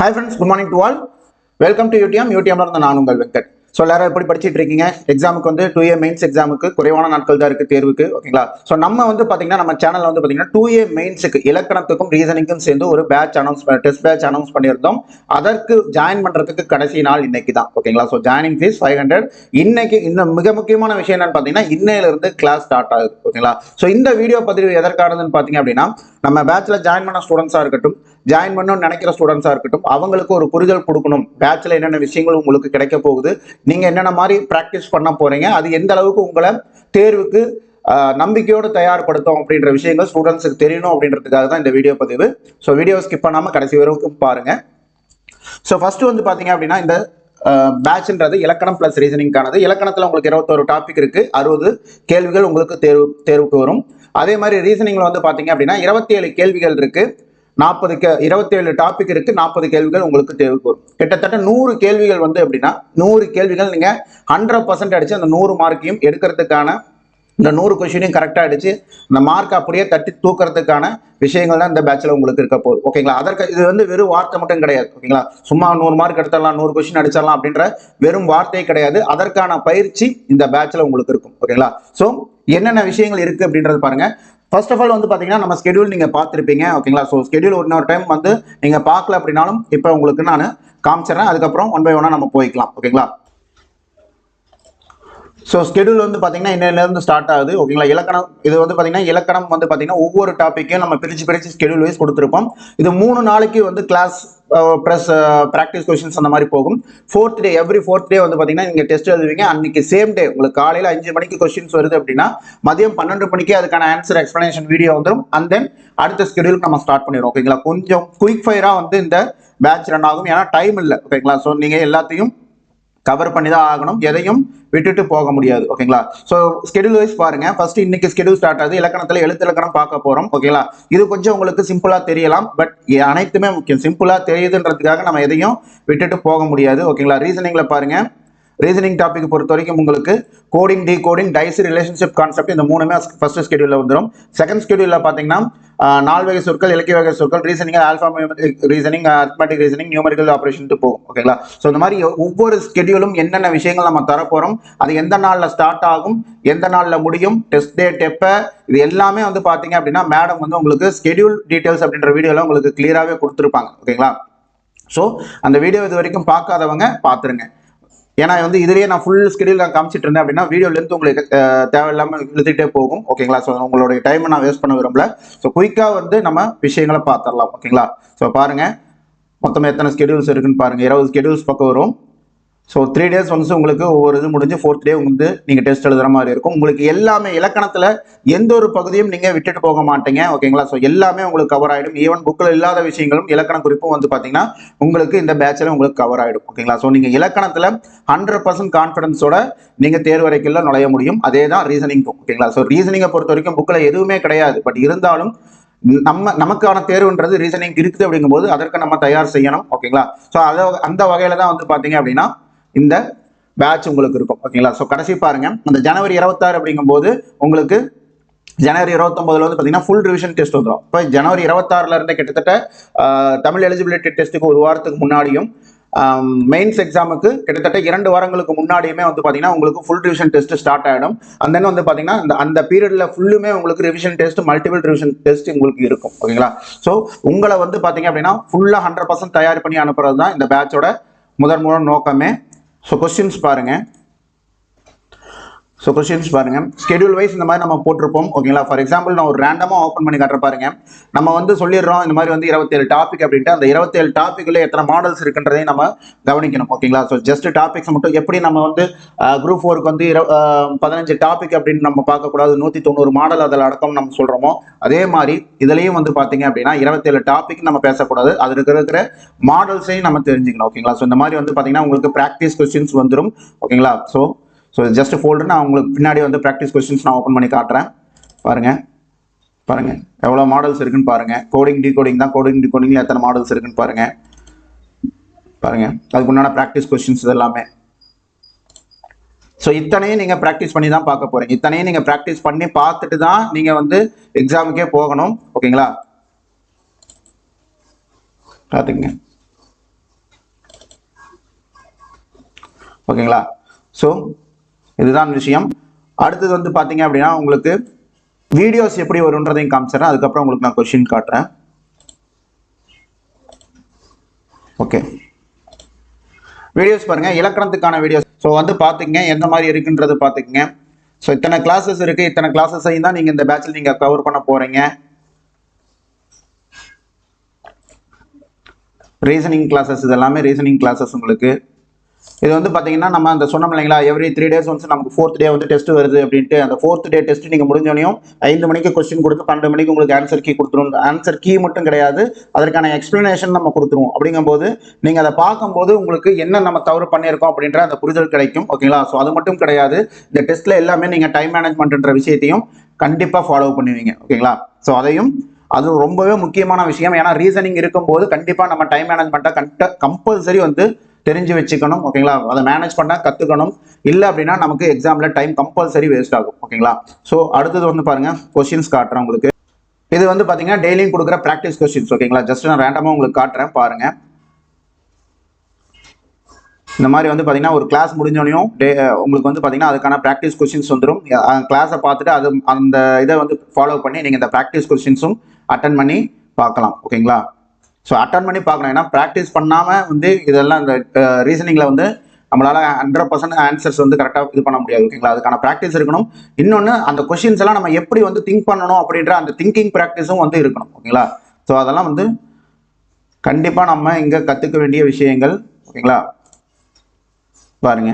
Hi friends, good morning to all. Welcome to UTM. UTM நான் உங்கள் Venkat. So எல்லாரும் எப்படி படிச்சுட்டு இருக்கீங்க? எக்ஸாமுக்கு வந்து 2A மெயின்ஸ் எக்ஸாமுக்கு குறைவான நாட்கள் தான் இருக்குது தேர்வுக்கு, ஓகேங்களா? ஸோ நம்ம வந்து பார்த்தீங்கன்னா நம்ம சேனலில் வந்து பார்த்தீங்கன்னா 2A மெயின்ஸுக்கு இலக்கணத்துக்கும் ரீசனிங்கும் சேர்ந்து ஒரு பேட்ச் டெஸ்ட் பேட்ச் அனௌன்ஸ் பண்ணியிருந்தோம். அதற்கு ஜாயின் பண்ணுறதுக்கு கடைசி நாள் இன்னைக்கு தான், ஓகேங்களா? So joining fees 500. இன்னைக்கு இன்னும் மிக முக்கியமான விஷயம் என்னன்னு பார்த்தீங்கன்னா இன்னையிலிருந்து கிளாஸ் ஸ்டார்ட் ஆகுது, ஓகேங்களா? ஸோ இந்த வீடியோ பதிவு எதற்கானதுன்னு பார்த்தீங்க அப்படின்னா நம்ம பேட்ச்ல ஜாயின் பண்ண ஸ்டூடெண்ட்ஸாக இருக்கட்டும், ஜாயின் பண்ணணும்னு நினைக்கிற ஸ்டூடெண்ட்ஸாக இருக்கட்டும், அவங்களுக்கு ஒரு புரிதல் கொடுக்கணும். பேட்ச்ல என்னென்ன விஷயங்கள் உங்களுக்கு கிடைக்க போகுது, நீங்க என்னென்ன மாதிரி பிராக்டிஸ் பண்ண போறீங்க, அது எந்த அளவுக்கு உங்களை தேர்வுக்கு நம்பிக்கையோடு தயார்படுத்தும் அப்படின்ற விஷயங்கள் ஸ்டூடெண்ட்ஸுக்கு தெரியணும் அப்படின்றதுக்காக தான் இந்த வீடியோ பதிவு. ஸோ வீடியோ ஸ்கிப் பண்ணாம கடைசி வரைக்கும் பாருங்க. ஸோ ஃபர்ஸ்ட் வந்து பாத்தீங்க அப்படின்னா இந்த பேட்ச்ன்றது இலக்கணம் பிளஸ் ரீசனிங்கானது. இலக்கணத்தில் உங்களுக்கு 21 டாபிக் இருக்கு, 60 கேள்விகள் உங்களுக்கு தேர்வுக்கு வரும். அதே மாதிரி ரீசனிங்ல வந்து பாத்தீங்க அப்படின்னா 27 கேள்விகள் இருக்கு, 27 டாபிக் இருக்கு, 40 கேள்விகள் உங்களுக்கு தேவைக்கு வரும். கிட்டத்தட்ட 100 கேள்விகள் வந்து அப்படின்னா 100 கேள்விகள் நீங்க 100% அடிச்சு அந்த 100 மார்க்கையும் எடுக்கிறதுக்கான இந்த 100 கொஸ்டினையும் கரெக்டாக அடிச்சு இந்த மார்க் அப்படியே தட்டி தூக்கிறதுக்கான விஷயங்கள் தான் இந்த பேட்ச்ல உங்களுக்கு இருக்க போகுது, ஓகேங்களா? அதற்கு இது வந்து வெறும் வார்த்தை மட்டும் கிடையாது, ஓகேங்களா? சும்மா 100 மார்க் எடுத்துடலாம், 100 கொஸ்டின் அடிச்சிடலாம் அப்படின்ற வெறும் வார்த்தையே கிடையாது. அதற்கான பயிற்சி இந்த பேட்ச்ல உங்களுக்கு இருக்கும், ஓகேங்களா? ஸோ என்னென்ன விஷயங்கள் இருக்கு அப்படின்றது பாருங்க. ஃபர்ஸ்ட் ஆஃப் ஆல் வந்து பாத்தீங்கன்னா நம்ம ஸ்கெடியூல் நீங்க பார்த்துருப்பீங்க, ஓகேங்களா? ஸோ ஸ்கெடியூல் இன்னொரு டைம் வந்து நீங்க பார்க்கல அப்படின்னாலும் இப்போ உங்களுக்கு நான் காமிச்சிடறேன், அதுக்கப்புறம் 1 by 1 நம்ம போய்க்கலாம், ஓகேங்களா? ஸோ ஸ்கெடியூல் வந்து பார்த்தீங்கன்னா இன்னிலிருந்து ஸ்டார்ட் ஆகுது, ஓகேங்களா? இலக்கணம் இது வந்து பார்த்தீங்கன்னா இலக்கணம் வந்து பார்த்தீங்கன்னா ஒவ்வொரு டாப்பிக்கையும் நம்ம பிரித்து ஸ்கெடியூல் வைஸ் கொடுத்துருப்போம். இது 3 நாளைக்கு வந்து கிளாஸ் ப்ளஸ் ப்ராக்டிஸ் கொஸ்டின்ஸ் அந்த மாதிரி போகும். எவ்ரி ஃபோர்த் டே வந்து பார்த்தீங்கன்னா நீங்கள் டெஸ்ட் எழுதுவீங்க. அன்னைக்கு சேம் டே உங்களுக்கு காலையில் 5 மணிக்கு கொஸ்டின்ஸ் வருது அப்படின்னா மதியம் 12 மணிக்கு அதுக்கான ஆன்சர் எக்ஸ்பிளனேஷன் வீடியோ வந்துடும். அண்ட் தென் அடுத்த ஸ்கெடியூலுக்கு நம்ம ஸ்டார்ட் பண்ணிடுவோம், ஓகேங்களா? கொஞ்சம் குயிக் ஃபயராக வந்து இந்த பேட்ச் ரன் ஆகும், ஏன்னா டைம் இல்லை, ஓகேங்களா? ஸோ நீங்கள் எல்லாத்தையும் கவர் பண்ணி தான் ஆகணும், எதையும் விட்டுட்டு போக முடியாது, ஓகேங்களா? ஸோ ஸ்கெடியூல் வைஸ் பாருங்க. ஃபர்ஸ்ட் இன்னைக்கு ஸ்கெடியூல் ஸ்டார்ட் ஆகுது. இலக்கணத்தில் எழுத்து இலக்கணம் பார்க்க போறோம், ஓகேங்களா? இது கொஞ்சம் உங்களுக்கு சிம்பிளா தெரியலாம், பட் அனைத்துமே முக்கியம். சிம்பிளா தெரியுதுன்றதுக்காக நம்ம எதையும் விட்டுட்டு போக முடியாது, ஓகேங்களா? ரீசனிங்ல பாருங்க. ரீசனிங் டாபிக் பொறுத்த வரைக்கும் உங்களுக்கு coding, decoding, dice, relationship concept இந்த 3மே ஃபர்ஸ்ட் ஸ்கெடியூல்ல வந்துடும். செகண்ட் ஸ்கெடியூல்ல பாத்தீங்கன்னா 4 வகை சொற்கள், இலக்கிய வகை சொற்கள், reasoning, alpha reasoning, arithmetic reasoning, numerical operation போகும், ஓகேங்களா? ஸோ இந்த மாதிரி ஒவ்வொரு ஸ்கெடியூலும் என்னென்ன விஷயங்கள் நம்ம தரப்போறோம், அது எந்த நாளில் ஸ்டார்ட் ஆகும், எந்த நாளில் முடியும், டெஸ்ட் டேட் எப்போ, இது எல்லாமே வந்து பாத்தீங்க அப்படின்னா மேடம் வந்து உங்களுக்கு ஸ்கெடியூல் டீடைல்ஸ் அப்படின்ற வீடியோல உங்களுக்கு கிளியராகவே கொடுத்துருப்பாங்க, ஓகேங்களா? ஸோ அந்த வீடியோ இது வரைக்கும் பார்க்காதவங்க பார்த்துருங்க. ஏன்னா வந்து இதுலேயே நான் ஃபுல் ஸ்கெடியூல் நான் காமிச்சிட்டு இருந்தேன் அப்படின்னா வீடியோ லென்த் உங்களுக்கு தேவையில்லாமல் இழுத்துட்டே போகும், ஓகேங்களா? ஸோ உங்களுடைய டைமை நான் வேஸ்ட் பண்ண விரும்பல. ஸோ குயிக்காக வந்து நம்ம விஷயங்களை பார்த்துடலாம், ஓகேங்களா? ஸோ பாருங்க, மொத்தம் எத்தனை ஸ்கெடியூல்ஸ் இருக்குன்னு பாருங்க. 20 ஸ்கெடியூல்ஸ் பக்கம் வரும். ஸோ 3 days ஒன்ஸ் உங்களுக்கு ஒவ்வொரு இது முடிஞ்சு 4th டே வந்து நீங்கள் டெஸ்ட் எழுதுற மாதிரி இருக்கும். உங்களுக்கு எல்லாமே இலக்கணத்தில் எந்த ஒரு பகுதியும் நீங்கள் விட்டுட்டு போக மாட்டீங்க, ஓகேங்களா? ஸோ எல்லாமே உங்களுக்கு கவர் ஆகிடும். ஈவன் புக்கில் இல்லாத விஷயங்களும் இலக்கண குறிப்பும் வந்து பார்த்தீங்கன்னா உங்களுக்கு இந்த பேட்சில் உங்களுக்கு கவர் ஆகிடும், ஓகேங்களா? ஸோ நீங்கள் இலக்கணத்தில் 100% கான்ஃபிடன்ஸோட நீங்கள் தேர்வறைக்குள்ள நுழைய முடியும். அதே தான் ரீசனிங்கும், ஓகேங்களா? ஸோ ரீசனிங்கை பொறுத்த வரைக்கும் புக்கில் எதுவுமே கிடையாது, பட் இருந்தாலும் நமக்கான தேர்வுன்றது ரீசனிங் இருக்குது அப்படிங்கும்போது அதற்கு நம்ம தயார் செய்யணும், ஓகேங்களா? ஸோ அந்த வகையில தான் வந்து பார்த்தீங்க அப்படின்னா இந்த பேட்ச் உங்களுக்கு இருக்கும், ஓகேங்களா? ஸோ கடைசி பாருங்க, அந்த ஜனவரி 26 அப்படிங்கும்போது உங்களுக்கு ஜனவரி 29 வந்து பார்த்தீங்கன்னா ஃபுல் ரிவிஷன் டெஸ்ட் வந்துடும். இப்போ ஜனவரி 26 இருந்தே கிட்டத்தட்ட தமிழ் எலிஜிபிலிட்டி டெஸ்ட்டுக்கு ஒரு வாரத்துக்கு முன்னாடியும் மெயின்ஸ் எக்ஸாமுக்கு கிட்டத்தட்ட 2 வாரங்களுக்கு முன்னாடியுமே வந்து பார்த்தீங்கன்னா உங்களுக்கு ஃபுல் ரிவிஷன் டெஸ்ட் ஸ்டார்ட் ஆகிடும். அந்த வந்து பார்த்தீங்கன்னா அந்த பீரியட்ல ஃபுல்லுமே உங்களுக்கு revision test, multiple revision test உங்களுக்கு இருக்கும், ஓகேங்களா? ஸோ உங்களை வந்து பார்த்தீங்க அப்படின்னா ஃபுல்லாக 100% தயார் பண்ணி அனுப்புறது தான் இந்த பேட்சோட முதல் நோக்கமே. ஸோ கொஸ்டின்ஸ் பாருங்க. ஸ்கெடியூல் வைஸ் இந்த மாதிரி நம்ம போட்டிருப்போம், ஓகேங்களா? ஃபார் எக்ஸாம்பிள் நான் ஒரு ரேண்டமாக ஓப்பன் பண்ணி காட்டுற பாருங்க. நம்ம வந்து சொல்லிடுறோம் இந்த மாதிரி வந்து 27 டாபிக் அப்படின்ட்டு. அந்த 27 டாபிக்ல எத்தனை மாடல்ஸ் இருக்குன்றதையும் நம்ம கவனிக்கணும், ஓகேங்களா? ஸோ ஜஸ்ட் டாபிக்ஸ் மட்டும் எப்படி நம்ம வந்து குரூப் 4க்கு வந்து 15 டாபிக் அப்படின்னு நம்ம பார்க்கக்கூடாது, 190 மாடல் அதில் அடக்கம் நம்ம சொல்கிறோமோ அதே மாதிரி இதுலையும் வந்து பார்த்தீங்க அப்படின்னா 27 டாபிக் நம்ம பேசக்கூடாது, அது இருக்கிற மாடல்ஸையும் நம்ம தெரிஞ்சுக்கணும், ஓகேங்களா? ஸோ இந்த மாதிரி வந்து பார்த்தீங்கன்னா உங்களுக்கு ப்ராக்டிஸ் கொஸ்டின்ஸ் வந்துடும், ஓகேங்களா? ஸோ ஜஸ்ட் ஃபோல்டர் நான் உங்களுக்கு பின்னாடி வந்து ப்ராக்டிஸ் கொஸ்டின்ஸ் நான் ஓப்பன் பண்ணி காட்டுறேன். பாருங்க எவ்வளோ மாடல்ஸ் இருக்குன்னு பாருங்க. கோடிங், டீகோடிங் தான். டீகோடிங்ல எத்தனை மாடல்ஸ் இருக்குன்னு பாருங்க. அதுக்கு முன்னாடி ப்ராக்டிஸ் கொஸ்டின்ஸ் எல்லாமே. ஸோ இத்தனையும் நீங்கள் ப்ராக்டிஸ் பண்ணி தான் பார்க்க போறீங்க. இத்தனையும் நீங்கள் ப்ராக்டிஸ் பண்ணி பார்த்துட்டு தான் நீங்கள் வந்து எக்ஸாமுக்கே போகணும், ஓகேங்களா? பார்த்துங்க. ஓகேங்களா. ஸோ இதுதான் விஷயம். அடுத்தது வந்து பார்த்தீங்க அப்படின்னா உங்களுக்கு வீடியோஸ் எப்படி வரும்ன்றதையும் காமிச்சிடறேன். அதுக்கப்புறம் உங்களுக்கு நான் கொஸ்டின் காட்டுறேன். ஓகே, வீடியோஸ் பாருங்க, இலக்கணத்துக்கான வீடியோஸ். ஸோ வந்து பார்த்துக்கங்க எந்த மாதிரி இருக்குன்றது பார்த்துக்கங்க. ஸோ இத்தனை கிளாஸஸ் இருக்கு, இத்தனை கிளாஸஸையும் தான் நீங்கள் இந்த பேட்சில் நீங்கள் கவர் பண்ண போறீங்க. ரீசனிங் கிளாஸஸ், இது எல்லாமே ரீசனிங் கிளாஸஸ் உங்களுக்கு. இது வந்து பார்த்தீங்கன்னா நம்ம அந்த சொன்னோம் இல்லைங்களா, எவ்ரி 3 days ஒன்ஸ் நமக்கு 4th டே வந்து டெஸ்ட் வருது அப்படின்ட்டு. அந்த 4th டே டெஸ்ட் நீங்கள் முடிஞ்சோனையும் 5 மணிக்கு கொஸ்டின் கொடுத்து 12 மணிக்கு உங்களுக்கு ஆன்சர் கீ கொடுத்துரும். ஆன்சர் கீ மட்டும் கிடையாது, அதற்கான எக்ஸ்பிளனேஷன் நம்ம கொடுத்துருவோம். அப்படிங்கும்போது நீங்கள் அதை பார்க்கும்போது உங்களுக்கு என்ன நம்ம தவறு பண்ணியிருக்கோம் அப்படின்ற அந்த புரிதல் கிடைக்கும். ஓகேங்களா. ஸோ அது மட்டும் கிடையாது, இந்த டெஸ்ட்டில் எல்லாமே நீங்கள் டைம் மேனேஜ்மெண்ட்ன்ற விஷயத்தையும் கண்டிப்பாக ஃபாலோ பண்ணுவீங்க. ஓகேங்களா. ஸோ அதையும், அது ரொம்பவே முக்கியமான விஷயம். ஏன்னா ரீசனிங் இருக்கும்போது கண்டிப்பாக நம்ம டைம் மேனேஜ்மெண்ட்டை கம்பல்சரி வந்து தெரிஞ்சு வச்சுக்கணும். ஓகேங்களா. அதை மேனேஜ் பண்ண கற்றுக்கணும். இல்லை அப்படின்னா நமக்கு எக்ஸாமில் டைம் கம்பல்சரி வேஸ்ட் ஆகும். ஓகேங்களா. ஸோ அடுத்தது வந்து பாருங்க, கொஸ்டின்ஸ் காட்டுறேன் உங்களுக்கு. இது வந்து பார்த்தீங்கன்னா டெய்லியும் கொடுக்குற ப்ராக்டிஸ் கொஸ்டின்ஸ். ஓகேங்களா. ஜஸ்ட் நான் ரேண்டமாக உங்களுக்கு காட்டுறேன் பாருங்க. இந்த மாதிரி வந்து பார்த்தீங்கன்னா ஒரு கிளாஸ் முடிஞ்சோனையும் உங்களுக்கு வந்து பார்த்தீங்கன்னா அதுக்கான ப்ராக்டிஸ் கொஸ்டின்ஸ் வந்துடும். கிளாஸை பார்த்துட்டு அது அந்த இதை வந்து ஃபாலோ பண்ணி நீங்கள் இந்த ப்ராக்டிஸ் கொஸ்டின்ஸும் அட்டன் பண்ணி பார்க்கலாம். ஓகேங்களா. ஸோ அட்டன் பண்ணி பார்க்கணும். ஏன்னா ப்ராக்டிஸ் பண்ணாமல் வந்து இதெல்லாம் இந்த ரீசனிங்கில் வந்து நம்மளால் 100% ஆன்சர்ஸ் வந்து கரெக்டாக இது பண்ண முடியாது. ஓகேங்களா. அதுக்கான ப்ராக்டிஸ் இருக்கணும். இன்னொன்று, அந்த கொஸ்டின்ஸ் எல்லாம் நம்ம எப்படி வந்து திங்க் பண்ணணும் அப்படின்ற அந்த திங்கிங் ப்ராக்டிஸும் வந்து இருக்கணும். ஓகேங்களா. ஸோ அதெல்லாம் வந்து கண்டிப்பாக நம்ம இங்கே கற்றுக்க வேண்டிய விஷயங்கள். ஓகேங்களா. பாருங்க,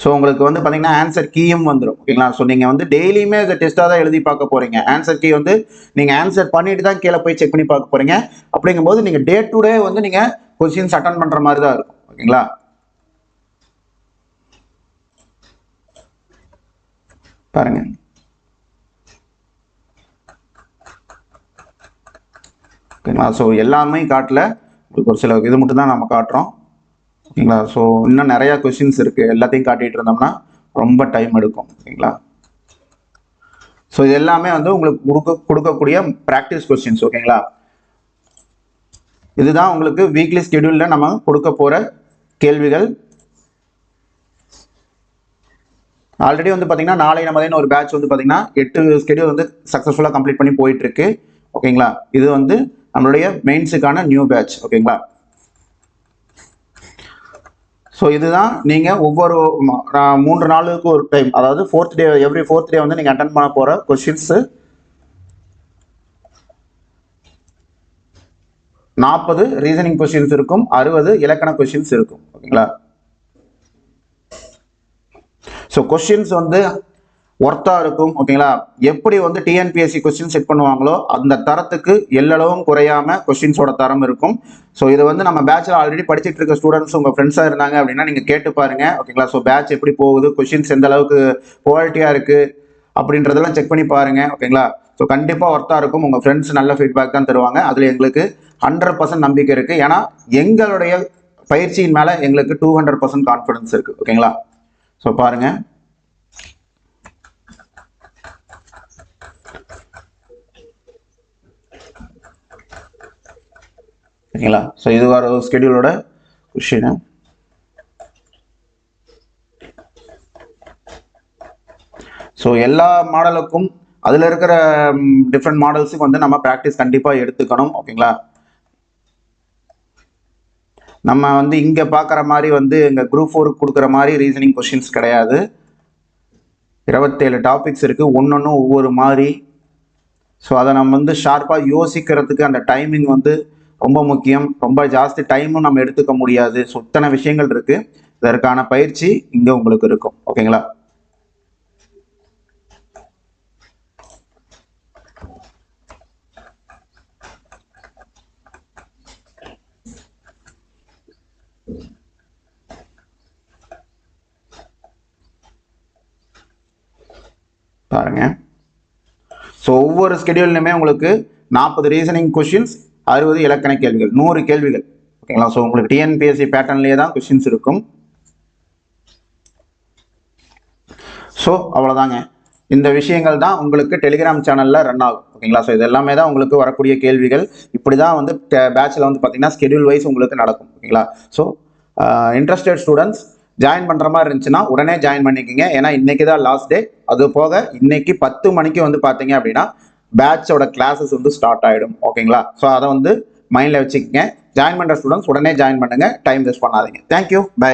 ஸோ உங்களுக்கு வந்து பார்த்தீங்கன்னா ஆன்சர் கீயும் வந்துடும். ஓகேங்களா. ஸோ நீங்கள் வந்து டெய்லியுமே இதை டெஸ்ட்டாக தான் எழுதி பார்க்க போகிறீங்க. ஆன்சர் கீ வந்து நீங்கள் ஆன்சர் பண்ணிட்டு தான் கீழே போய் செக் பண்ணி பார்க்க போகிறீங்க. அப்படிங்கும்போது நீங்கள் டே டு டே வந்து நீங்கள் கொஸ்டின்ஸ் அட்டன் பண்ணுற மாதிரி தான் இருக்கும். ஓகேங்களா. பாருங்க, ஓகேங்களா. ஸோ எல்லாமே காட்டல, உங்களுக்கு ஒரு சில இது மட்டும் தான் நம்ம காட்டுறோம். ஓகேங்களா. ஸோ இன்னும் நிறையா கொஸ்டின்ஸ் இருக்குது, எல்லாத்தையும் காட்டிகிட்டு இருந்தோம்னா ரொம்ப டைம் எடுக்கும். ஓகேங்களா. ஸோ இது எல்லாமே வந்து உங்களுக்கு கொடுக்கக்கூடிய ப்ராக்டிஸ் கொஸ்டின்ஸ். ஓகேங்களா. இதுதான் உங்களுக்கு வீக்லி ஸ்கெடியூலில் நம்ம கொடுக்க போகிற கேள்விகள். ஆல்ரெடி வந்து பார்த்தீங்கன்னா நாளை நமதேன்னு ஒரு பேட்ச் வந்து பார்த்தீங்கன்னா 8 ஸ்கெடியூல் வந்து சக்ஸஸ்ஃபுல்லாக கம்ப்ளீட் பண்ணி போயிட்டுருக்கு. ஓகேங்களா. இது வந்து நம்மளுடைய மெயின்ஸுக்கான நியூ பேட்ச். ஓகேங்களா. ஸோ இதுதான் நீங்கள் ஒவ்வொரு 3 நாளுக்கு ஒரு டைம், அதாவது 4th டே, எவ்ரி 4th டே வந்து நீங்கள் அட்டன் பண்ண போகிற கொஸ்டின்ஸு 40 ரீசனிங் கொஸ்டின்ஸ் இருக்கும், 60 இலக்கண கொஸ்டின்ஸ் இருக்கும். ஓகேங்களா. ஸோ கொஸ்டின்ஸ் வந்து ஒர்த்தாக இருக்கும். ஓகேங்களா. எப்படி வந்து டிஎன்பிஎஸ்சி கொஸ்டின் செட் பண்ணுவாங்களோ அந்த தரத்துக்கு எல்லளவும் குறையாமல் கொஸ்டின்ஸோட தரம் இருக்கும். ஸோ இது வந்து நம்ம பேட்சில் ஆல்ரெடி படிச்சுட்டு இருக்க ஸ்டூடெண்ட்ஸ் உங்கள் ஃப்ரெண்ட்ஸாக இருந்தாங்க அப்படின்னா நீங்கள் கேட்டு பாருங்க. ஓகேங்களா. ஸோ பேட்ச் எப்படி போகுது, கொஸ்டின்ஸ் எந்த அளவுக்கு குவாலிட்டியாக இருக்குது அப்படின்றதெல்லாம் செக் பண்ணி பாருங்க. ஓகேங்களா. ஸோ கண்டிப்பாக ஒர்த்தாக இருக்கும். உங்கள் ஃப்ரெண்ட்ஸ் நல்ல ஃபீட்பேக் தான் தருவாங்க. அதில் எங்களுக்கு 100% நம்பிக்கை இருக்குது. ஏன்னா எங்களுடைய பயிற்சியின் மேலே எங்களுக்கு 200% கான்ஃபிடன்ஸ் இருக்குது. ஓகேங்களா. ஸோ பாருங்கள், ஓகேங்களா. ஸோ இது வர ஸ்கெடியூலோட கொஷின். ஸோ எல்லா மாடலுக்கும் அதில் இருக்கிற டிஃப்ரெண்ட் மாடல்ஸுக்கு வந்து நம்ம ப்ராக்டிஸ் கண்டிப்பாக எடுத்துக்கணும். ஓகேங்களா. நம்ம வந்து இங்கே பார்க்குற மாதிரி வந்து எங்கள் குரூப் 4 கொடுக்குற மாதிரி ரீசனிங் கொஷின்ஸ் கிடையாது. 27 டாபிக்ஸ் இருக்குது, ஒன்று ஒவ்வொரு மாதிரி. ஸோ அதை நம்ம வந்து ஷார்ப்பாக யோசிக்கிறதுக்கு அந்த டைமிங் வந்து ரொம்ப முக்கியம். ரொம்ப ஜாஸ்தி டைமும் நம்ம எடுத்துக்க முடியாது. ஸோ இத்தனை விஷயங்கள் இருக்குது. இதற்கான பயிற்சி இங்கே உங்களுக்கு இருக்கும். ஓகேங்களா. பாருங்க, ஸோ ஒவ்வொரு ஸ்கெடியூல்லையுமே உங்களுக்கு 40 ரீசனிங் கொஷின்ஸ், 60 இலக்கண கேள்விகள், 100 கேள்விகள். ஓகேங்களா. ஸோ உங்களுக்கு டிஎன்பிஎஸ்சி பேட்டர்ன்லேயே தான் கொஷின்ஸ் இருக்கும். ஸோ அவ்வளோதாங்க. இந்த விஷயங்கள் தான் உங்களுக்கு டெலிகிராம் சேனலில் ரன் ஆகும். ஓகேங்களா? ஸோ இது எல்லாமே தான் உங்களுக்கு வரக்கூடிய கேள்விகள். இப்படி தான் வந்து பேட்சில் வந்து பார்த்தீங்கன்னா ஸ்கெடியூல் வைஸ் உங்களுக்கு நடக்கும். ஓகேங்களா? ஸோ இன்ட்ரெஸ்டட் ஸ்டூடெண்ட்ஸ் ஜாயின் பண்ணுற மாதிரி இருந்துச்சுன்னா உடனே ஜாயின் பண்ணிக்கோங்க. ஏன்னா இன்னைக்கு தான் லாஸ்ட் டே. அது போக இன்னைக்கு 10 மணிக்கு வந்து பார்த்தீங்க அப்படின்னா பேட்சோட கிளாஸஸ் வந்து ஸ்டார்ட் ஆகிடும். ஓகேங்களா? ஸோ அதை வந்து மைண்டில் வச்சுக்கோங்க. ஜாயின் பண்ணுற ஸ்டூடெண்ட்ஸ் உடனே ஜாயின் பண்ணுங்கள். டைம் வேஸ்ட் பண்ணாதீங்க. தேங்க்யூ. பை.